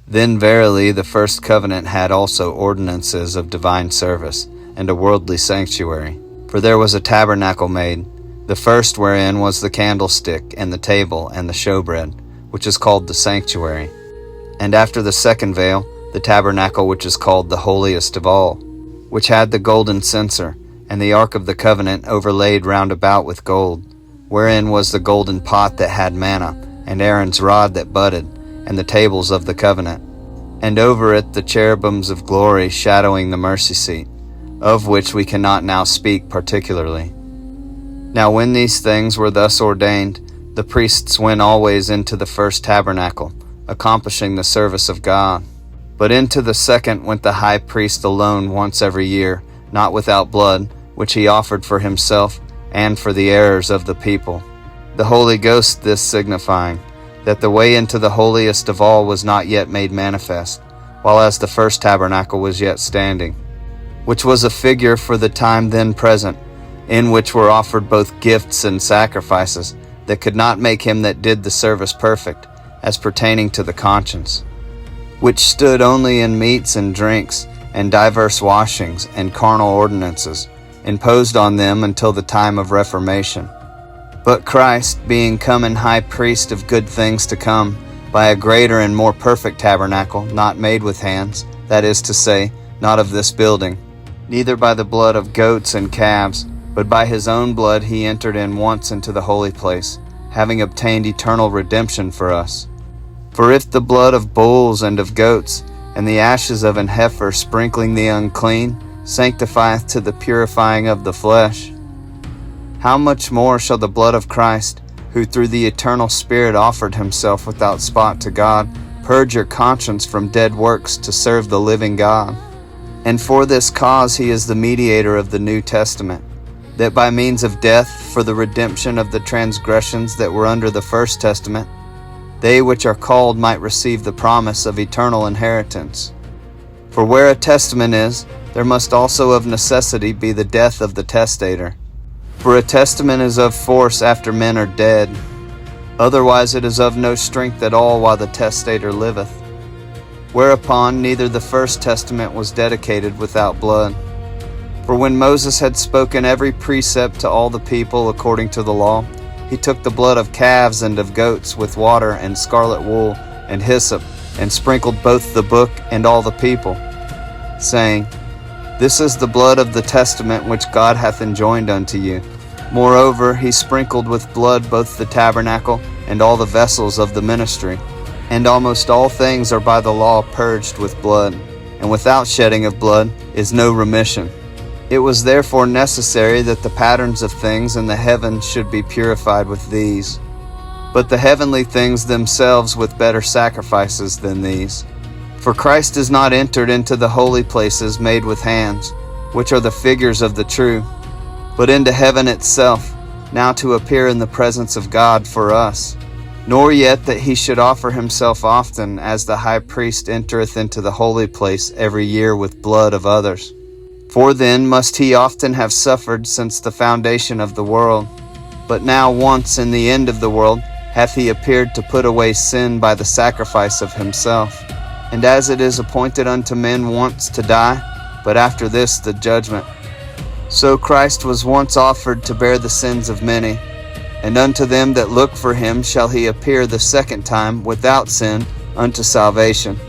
Then verily the first covenant had also ordinances of divine service, and a worldly sanctuary. For there was a tabernacle made, the first wherein was the candlestick, and the table, and the showbread, which is called the sanctuary. And after the second veil, the tabernacle which is called the holiest of all, which had the golden censer, and the ark of the covenant overlaid round about with gold, wherein was the golden pot that had manna, and Aaron's rod that budded, and the tables of the covenant, and over it the cherubims of glory shadowing the mercy seat, of which we cannot now speak particularly. Now when these things were thus ordained, the priests went always into the first tabernacle, accomplishing the service of God. But into the second went the high priest alone once every year, not without blood, which he offered for himself and for the errors of the people. The Holy Ghost this signifying, that the way into the holiest of all was not yet made manifest, while as the first tabernacle was yet standing, which was a figure for the time then present, in which were offered both gifts and sacrifices, that could not make him that did the service perfect, as pertaining to the conscience, which stood only in meats and drinks, and divers washings, and carnal ordinances, imposed on them until the time of Reformation. But Christ, being come in high priest of good things to come, by a greater and more perfect tabernacle, not made with hands, that is to say, not of this building, neither by the blood of goats and calves, but by his own blood he entered in once into the holy place, having obtained eternal redemption for us. For if the blood of bulls and of goats, and the ashes of an heifer sprinkling the unclean, sanctifieth to the purifying of the flesh, how much more shall the blood of Christ, who through the eternal Spirit offered himself without spot to God, purge your conscience from dead works to serve the living God? And for this cause he is the mediator of the New Testament, that by means of death, for the redemption of the transgressions that were under the first testament, they which are called might receive the promise of eternal inheritance. For where a testament is, there must also of necessity be the death of the testator. For a testament is of force after men are dead. Otherwise it is of no strength at all while the testator liveth. Whereupon neither the first testament was dedicated without blood. For when Moses had spoken every precept to all the people according to the law, he took the blood of calves and of goats with water and scarlet wool and hyssop, and sprinkled both the book and all the people, saying, This is the blood of the testament which God hath enjoined unto you. Moreover, he sprinkled with blood both the tabernacle and all the vessels of the ministry. And almost all things are by the law purged with blood, and without shedding of blood is no remission. It was therefore necessary that the patterns of things in the heavens should be purified with these, but the heavenly things themselves with better sacrifices than these. For Christ is not entered into the holy places made with hands, which are the figures of the true, but into heaven itself, now to appear in the presence of God for us. Nor yet that he should offer himself often, as the high priest entereth into the holy place every year with blood of others. For then must he often have suffered since the foundation of the world. But now once in the end of the world hath he appeared to put away sin by the sacrifice of himself. And as it is appointed unto men once to die, but after this the judgment, so Christ was once offered to bear the sins of many, and unto them that look for him shall he appear the second time without sin unto salvation.